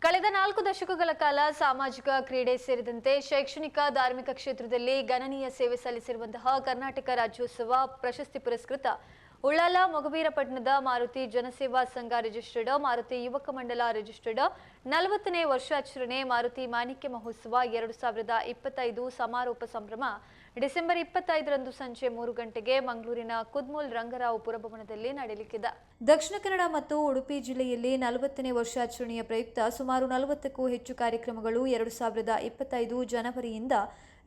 ಕಳೆದ 4 ದಶಕಗಳ ಕಾಲ ಸಾಮಾಜಿಕ ಕ್ರೀಡೆ ಸೇರಿದಂತೆ ಶೈಕ್ಷಣಿಕ ಧಾರ್ಮಿಕ ಕ್ಷೇತ್ರದಲ್ಲಿ ಗಣನೀಯ ಸೇವೆ ಸಲ್ಲಿಸಿರುವಂತಹ ಕರ್ನಾಟಕ ರಾಜ್ಯೋತ್ಸವ ಪ್ರಶಸ್ತಿ ಪುರಸ್ಕೃತ ಉಳ್ಳಾಲ ಮೊಗವೀರಪಟ್ಟಣದ ಮಾರುತಿ ಜನಸೇವಾ ಸಂಘ ರಿಜಿಸ್ಟರ್ಡ್ ಮಾರುತಿ ಯುವಕ ಮಂಡಲ ರಿಜಿಸ್ಟರ್ಡ್ 40ನೇ ವರ್ಷಾಚರಣೆ ಮಾರುತಿ ಮಾಣಿಕ್ಯ ಮಹೋತ್ಸವ 2025 ಸಮಾರೋಪ ಸಂಭ್ರಮ ಡಿಸೆಂಬರ್ 25ರಂದು ಸಂಜೆ 3 ಗಂಟೆಗೆ ಮಂಗಳೂರಿನ ಕುದ್ಮೂಲ್ ರಂಗರಾವ್ ಪುರಭವನದಲ್ಲಿ ನಡೆಯಲಿದೆ. ದಕ್ಷಿಣ ಕನ್ನಡ ಮತ್ತು ಉಡುಪಿ ಜಿಲ್ಲೆಯಲ್ಲಿ 40ನೇ ವರ್ಷಾಚರಣೆಯ ಪ್ರಯುಕ್ತ ಸುಮಾರು 40ಕ್ಕೂ ಹೆಚ್ಚು ಕಾರ್ಯಕ್ರಮಗಳು 2025 ಜನವರಿಯಿಂದ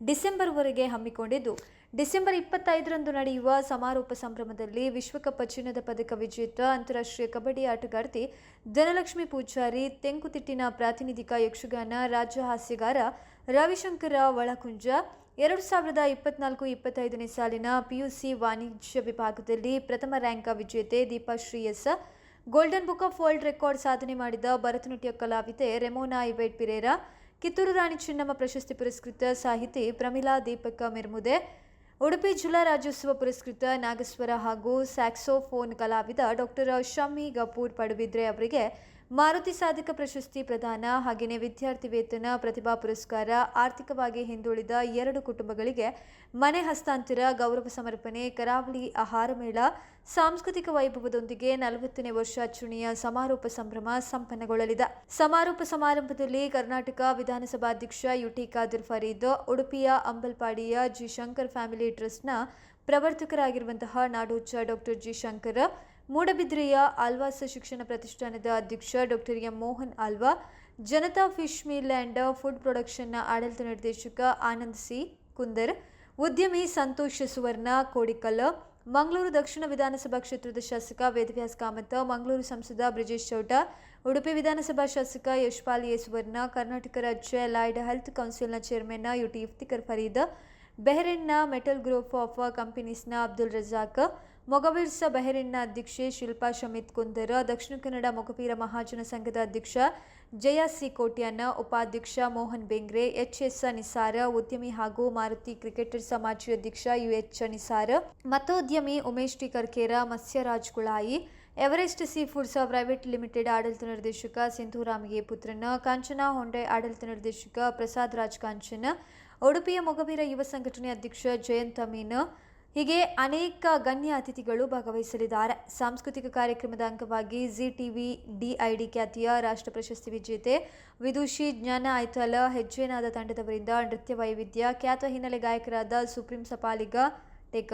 ಡಿಸೆಂಬರ್ವರೆಗೆ ಹಮ್ಮಿಕೊಂಡಿದ್ದು, ಡಿಸೆಂಬರ್ 25ರಂದು ನಡೆಯುವ ಸಮಾರೋಪ ಸಂಭ್ರಮದಲ್ಲಿ ವಿಶ್ವಕಪ್ ಚಿನ್ನದ ಪದಕ ವಿಜೇತ ಅಂತಾರಾಷ್ಟ್ರೀಯ ಕಬಡ್ಡಿ ಆಟಗಾರ್ತಿ ಧನಲಕ್ಷ್ಮಿ ಪೂಜಾರಿ, ತೆಂಕುತಿಟ್ಟಿನ ಪ್ರಾತಿನಿಧಿಕ ಯಕ್ಷಗಾನ ರಾಜ್ಯ ಹಾಸ್ಯಗಾರ ರವಿಶಂಕರ ಒಳಕುಂಜ, 2024-25ನೇ ಸಾಲಿನ ಪಿಯುಸಿ ವಾಣಿಜ್ಯ ವಿಭಾಗದಲ್ಲಿ ಪ್ರಥಮ ರ್ಯಾಂಕ್ ವಿಜೇತೆ Deepashree S, golden book of world record ಸಾಧನೆ ಮಾಡಿದ ಭರತನಾಟ್ಯ ಕಲಾವಿದೆ ರೆಮೋನಾ ಇವೇಟ್ ಪಿರೇರಾ, ಕಿತ್ತೂರು ರಾಣಿ ಚೆನ್ನಮ್ಮ ಪ್ರಶಸ್ತಿ ಪುರಸ್ಕೃತ ಸಾಹಿತಿ ಪ್ರಮಿಳಾ ದೀಪಕ ಮಿರ್ಮುದೆ, ಉಡುಪಿ ಜಿಲ್ಲಾ ರಾಜ್ಯೋತ್ಸವ ಪುರಸ್ಕೃತ ನಾಗಸ್ವರ ಹಾಗೂ ಸ್ಯಾಕ್ಸೋಫೋನ್ ಕಲಾವಿದ ಡಾಕ್ಟರ್ ಶಮ್ಮಿ ಗಪೂರ್ ಪಡುಬಿದ್ರೆ ಅವರಿಗೆ ಮಾರುತಿ ಸಾಧಕ ಪ್ರಶಸ್ತಿ ಪ್ರದಾನ, ಹಾಗೆಯೇ ವಿದ್ಯಾರ್ಥಿ ವೇತನ, ಪ್ರತಿಭಾ ಪುರಸ್ಕಾರ, ಆರ್ಥಿಕವಾಗಿ ಹಿಂದುಳಿದ 2 ಕುಟುಂಬಗಳಿಗೆ ಮನೆ ಹಸ್ತಾಂತರ, ಗೌರವ ಸಮರ್ಪಣೆ, ಕರಾವಳಿ ಆಹಾರ ಮೇಳ, ಸಾಂಸ್ಕೃತಿಕ ವೈಭವದೊಂದಿಗೆ 40ನೇ ವರ್ಷಾಚರಣೆಯ ಸಮಾರೋಪ ಸಂಭ್ರಮ ಸಂಪನ್ನಗೊಳ್ಳಲಿದೆ. ಸಮಾರೋಪ ಸಮಾರಂಭದಲ್ಲಿ ಕರ್ನಾಟಕ ವಿಧಾನಸಭಾಧ್ಯಕ್ಷ ಯುಟಿ ಖಾದರ್ ಫರೀದ್, ಉಡುಪಿಯ ಅಂಬಲ್ಪಾಡಿಯ ಜಿ ಶಂಕರ್ ಫ್ಯಾಮಿಲಿ ಟ್ರಸ್ಟ್ನ ಪ್ರವರ್ತಕರಾಗಿರುವಂತಹ ನಾಡೋಜ ಡಾಕ್ಟರ್ ಜಿ ಶಂಕರ್, ಮೂಡಬಿದ್ರೆಯ ಆಲ್ವಾಸ್ ಶಿಕ್ಷಣ ಪ್ರತಿಷ್ಠಾನದ ಅಧ್ಯಕ್ಷ doctor M Mohan Alva, Janata fish meal and food ಪ್ರೊಡಕ್ಷನ್ನ ಆಡಳಿತ ನಿರ್ದೇಶಕ ಆನಂದ್ ಸಿ ಕುಂದರ್, ಉದ್ಯಮಿ ಸಂತೋಷ್ ಸುವರ್ಣ ಕೋಡಿಕಲ್, ಮಂಗಳೂರು ದಕ್ಷಿಣ ವಿಧಾನಸಭಾ ಕ್ಷೇತ್ರದ ಶಾಸಕ ವೇದವ್ಯಾಸ್ ಕಾಮತ್, ಮಂಗಳೂರು ಸಂಸದ ಬ್ರಿಜೇಶ್ ಚೌಟ, ಉಡುಪಿ ವಿಧಾನಸಭಾ ಶಾಸಕ ಯಶ್ಪಾಲ್ ಎ ಸುವರ್ಣ, ಕರ್ನಾಟಕ ರಾಜ್ಯ ಅಲೈಡ್ ಹೆಲ್ತ್ ಕೌನ್ಸಿಲ್ನ ಚೇರ್ಮನ್ ಯುಟಿ ಇಫ್ತಿಕರ್ ಫರೀದ್, ಬೆಹರೇನ್ನ ಮೆಟಲ್ ಗ್ರೂಪ್ ಆಫ್ ಕಂಪನೀಸ್ನ ಅಬ್ದುಲ್ ರಜಾಕ್, ಮೊಗವೀರ್ಸ ಬೆಹರೇನ್ನ ಅಧ್ಯಕ್ಷೆ ಶಿಲ್ಪಾ ಶಮಿತ್ ಕುಂದರ್, ದಕ್ಷಿಣ ಕನ್ನಡ ಮೊಗವೀರ ಮಹಾಜನ ಸಂಘದ ಅಧ್ಯಕ್ಷ ಜಯ ಸಿ ಕೋಟ್ಯಾನ, ಉಪಾಧ್ಯಕ್ಷ ಮೋಹನ್ ಬೆಂಗ್ರೆ, ಎಚ್ಎಸ್ ನಿಸಾರ್, ಉದ್ಯಮಿ ಹಾಗೂ ಮಾರುತಿ ಕ್ರಿಕೆಟರ್ಸ್ ಮಾಜಿ ಅಧ್ಯಕ್ಷ ಯುಎಚ್ ನಿಸಾರ್, ಮತ್ತೋದ್ಯಮಿ Umesh T Karkera, Matsyaraj Kulai, Everest sea foods private limited ಆಡಳಿತ ನಿರ್ದೇಶಕ ಸಿಂಧೂರಾಮ್ ಎ ಪುತ್ರನ್, ಕಾಂಚನ ಹೊಂಡೆ ಆಡಳಿತ ನಿರ್ದೇಶಕ ಪ್ರಸಾದ್ ರಾಜ್ ಕಾಂಚನ್, ಉಡುಪಿಯ ಮೊಗವೀರ ಯುವ ಸಂಘಟನೆ ಅಧ್ಯಕ್ಷ ಜಯಂತ್ ಅಮೀನ್, ಹೀಗೆ ಅನೇಕ ಗಣ್ಯ ಅತಿಥಿಗಳು ಭಾಗವಹಿಸಲಿದ್ದಾರೆ. ಸಾಂಸ್ಕೃತಿಕ ಕಾರ್ಯಕ್ರಮದ ಅಂಗವಾಗಿ ಜಿ ಟಿವಿ ಡಿಐಡಿ ಖ್ಯಾತಿಯ ರಾಷ್ಟ್ರ ಪ್ರಶಸ್ತಿ ವಿಜೇತೆ ವಿದುಷಿ ಜ್ಞಾನ ಐತಾಲ ಹೆಜ್ಜೆನಾದ ತಂಡದವರಿಂದ ನೃತ್ಯ ವೈವಿಧ್ಯ, ಖ್ಯಾತ ಹಿನ್ನೆಲೆ ಗಾಯಕರಾದ ಸುಪ್ರೀಂ ಸಪಾಲಿಗ ಟೆಕ,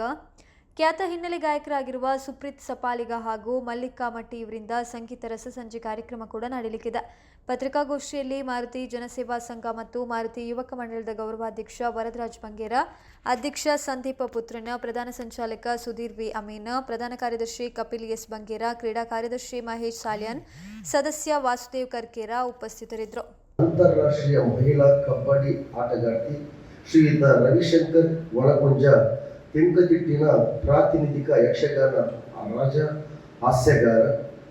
ಖ್ಯಾತ ಹಿನ್ನೆಲೆ ಗಾಯಕರಾಗಿರುವ ಸುಪ್ರೀತ್ ಸಪಾಲಿಗ ಹಾಗೂ ಮಲ್ಲಿಕಾ ಮಟ್ಟಿ ಇವರಿಂದ ಸಂಗೀತ ರಸಸಂಜೆ ಕಾರ್ಯಕ್ರಮ ಕೂಡ ನಡೆಯಲಿದೆ. ಪತ್ರಿಕಾಗೋಷ್ಠಿಯಲ್ಲಿ ಮಾರುತಿ ಜನಸೇವಾ ಸಂಘ ಮತ್ತು ಮಾರುತಿ ಯುವಕ ಮಂಡಳದ ಗೌರವಾಧ್ಯಕ್ಷ ವರದರಾಜ್ ಬಂಗೇರ, ಅಧ್ಯಕ್ಷ ಸಂದೀಪ ಪುತ್ರನ, ಪ್ರಧಾನ ಸಂಚಾಲಕ ಸುಧೀರ್ ವಿ ಅಮೀನ್, ಪ್ರಧಾನ ಕಾರ್ಯದರ್ಶಿ ಕಪಿಲ್ ಎಸ್ ಬಂಗೇರ, ಕ್ರೀಡಾ ಕಾರ್ಯದರ್ಶಿ ಮಹೇಶ್ ಸಾಲ್ಯಾನ್, ಸದಸ್ಯ ವಾಸುದೇವ್ ಕರ್ಕೇರ ಉಪಸ್ಥಿತರಿದ್ದರು. ಅಂತಾರಾಷ್ಟ್ರೀಯ ಮಹಿಳಾ ಕಬಡ್ಡಿ ಆಟಗಾರ್ತಿ ಶ್ರೀಯುತ ರವಿಶಂಕರ್ ಒಳಕುಂಜ, ತೆಂಕತಿಟ್ಟಿನ ಪ್ರಾತಿನಿಧಿಕ ಯಕ್ಷಗಾನ ರಾಜ ಹಾಸ್ಯಗಾರ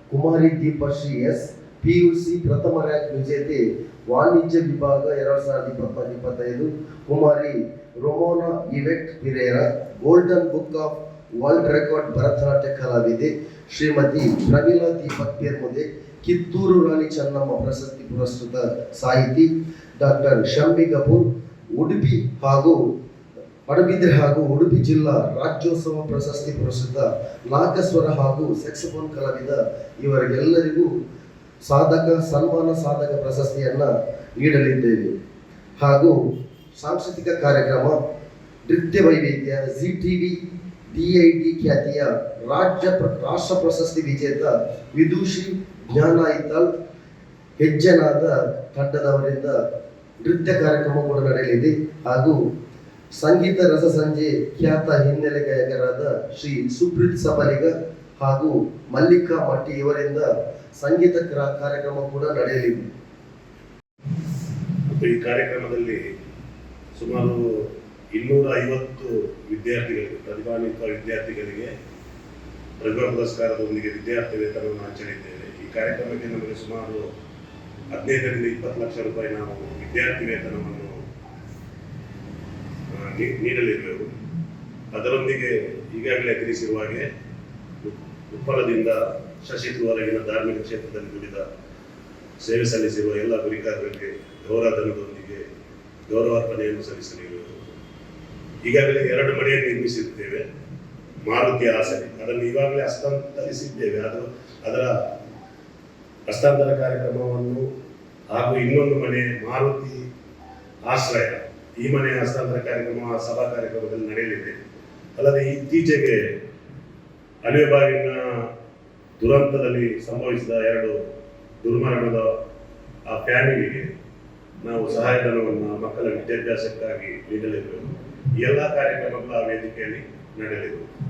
ಕುಮಾರಿ ದೀಪಾಶ್ರೀ ಎಸ್, ಪಿಯುಸಿ ಪ್ರಥಮ ರ್ಯಾಂಕ್ ವಿಜೇತೆ ವಾಣಿಜ್ಯ ವಿಭಾಗ 2024-25 Kumari Remona Ivet Pereira, golden book of world record Bharatanatyam ಕಲಾವಿದೆ ಶ್ರೀಮತಿ ಪ್ರಮಿಳಾ ದೀಪಕ್ ಮಿರ್ಮುದೆ, ಕಿತ್ತೂರು ರಾಣಿ ಚೆನ್ನಮ್ಮ ಪ್ರಶಸ್ತಿ ಪುರಸ್ಕೃತ ಸಾಹಿತಿ ಡಾಕ್ಟರ್ ಶಮ್ಮಿ ಗಪೂರ್, ಉಡುಪಿ ಹಾಗೂ ಪಡುಬಿದ್ರೆ ಹಾಗೂ ಉಡುಪಿ ಜಿಲ್ಲಾ ರಾಜ್ಯೋತ್ಸವ ಪ್ರಶಸ್ತಿ ಪುರಸ್ಕೃತ ನಾಗಸ್ವರ ಹಾಗೂ ಸ್ಯಾಕ್ಸೋಫೋನ್ ಕಲಾವಿದ ಇವರಿಗೆಲ್ಲರಿಗೂ ಸನ್ಮಾನ ಸಾಧಕ ಪ್ರಶಸ್ತಿಯನ್ನ ನೀಡಲಿದ್ದೇವೆ. ಹಾಗೂ ಸಾಂಸ್ಕೃತಿಕ ಕಾರ್ಯಕ್ರಮ ನೃತ್ಯ ವೈವಿಧ್ಯ ಜಿ ಟಿವಿ ಡಿಐಡಿ ಖ್ಯಾತಿಯ ರಾಷ್ಟ್ರ ಪ್ರಶಸ್ತಿ ವಿಜೇತ ವಿದುಷಿ ಜ್ಞಾನ ಐತಾಳ್ ಹೆಜ್ಜೆನಾದ ತಂಡದವರಿಂದ ನೃತ್ಯ ಕಾರ್ಯಕ್ರಮ ಕೂಡ ನಡೆಯಲಿದೆ. ಹಾಗೂ ಸಂಗೀತ ರಸಸಂಜೆ ಖ್ಯಾತ ಹಿನ್ನೆಲೆ ಗಾಯಕರಾದ ಶ್ರೀ ಸುಪ್ರೀತ್ ಸಪಾಲಿಗ ಹಾಗೂ ಮಲ್ಲಿಕಾ ಮಟ್ಟಿ ಇವರಿಂದ ಸಂಗೀತ ಕಾರ್ಯಕ್ರಮ ಕೂಡ ನಡೆಯಲಿದೆ. ಈ ಕಾರ್ಯಕ್ರಮದಲ್ಲಿ ಸುಮಾರು 250 ವಿದ್ಯಾರ್ಥಿಗಳಿಗೆ, ಪ್ರತಿಭಾನ್ವಿತ ವಿದ್ಯಾರ್ಥಿಗಳಿಗೆ ಪ್ರತಿಭಾ ಪುರಸ್ಕಾರದೊಂದಿಗೆ ವಿದ್ಯಾರ್ಥಿ ವೇತನವನ್ನು ಹಂಚಲಿದ್ದೇವೆ. ಈ ಕಾರ್ಯಕ್ರಮಕ್ಕೆ ನಮಗೆ ಸುಮಾರು 15ರಿಂದ 20 ಲಕ್ಷ ರೂಪಾಯಿ ನಾವು ವಿದ್ಯಾರ್ಥಿ ವೇತನವನ್ನು ನೀಡಲಿರುವೆವು. ಅದರೊಂದಿಗೆ ಈಗಾಗಲೇ ತಿಳಿಸಿರುವ ಹಾಗೆ ಉಪ್ಪಳದಿಂದ ಶಶಿವರೆಗಿನ ಧಾರ್ಮಿಕ ಕ್ಷೇತ್ರದಲ್ಲಿ ದುಡಿದ ಸೇವೆ ಸಲ್ಲಿಸಿರುವ ಎಲ್ಲ ಗುರಿಕಾರರಿಗೆ ಗೌರವಧನದೊಂದಿಗೆ ಗೌರವಾರ್ಪಣೆಯನ್ನು ಸಲ್ಲಿಸಲಿರುವುದು. ಈಗಾಗಲೇ 2 ಮನೆಯನ್ನು ನಿರ್ಮಿಸಿದ್ದೇವೆ. ಮಾರುತಿ ಆಸರೆ ಅದನ್ನು ಈಗಾಗಲೇ ಹಸ್ತಾಂತರಿಸಿದ್ದೇವೆ. ಅದರ ಹಸ್ತಾಂತರ ಕಾರ್ಯಕ್ರಮವನ್ನು ಹಾಗೂ ಇನ್ನೊಂದು ಮನೆ ಮಾರುತಿ ಆಶ್ರಯ, ಈ ಮನೆಯ ಹಸ್ತಾಂತರ ಕಾರ್ಯಕ್ರಮ ಸಭಾ ಕಾರ್ಯಕ್ರಮದಲ್ಲಿ ನಡೆಯಲಿದೆ. ಅಲ್ಲದೆ ಇತ್ತೀಚೆಗೆ ಅಲಿಯಬಾಗಿನ ದುರಂತದಲ್ಲಿ ಸಂಭವಿಸಿದ 2 ದುರ್ಮರಣದ ಆ ಫ್ಯಾಮಿಲಿಗೆ ನಾವು ಸಹಾಯಧನವನ್ನು ಮಕ್ಕಳ ವಿದ್ಯಾಭ್ಯಾಸಕ್ಕಾಗಿ ನೀಡಲಿರುವುದು. ಈ ಎಲ್ಲ ಕಾರ್ಯಕ್ರಮಗಳು ಆ ವೇದಿಕೆಯಲ್ಲಿ ನಡೆಯಲಿವೆ.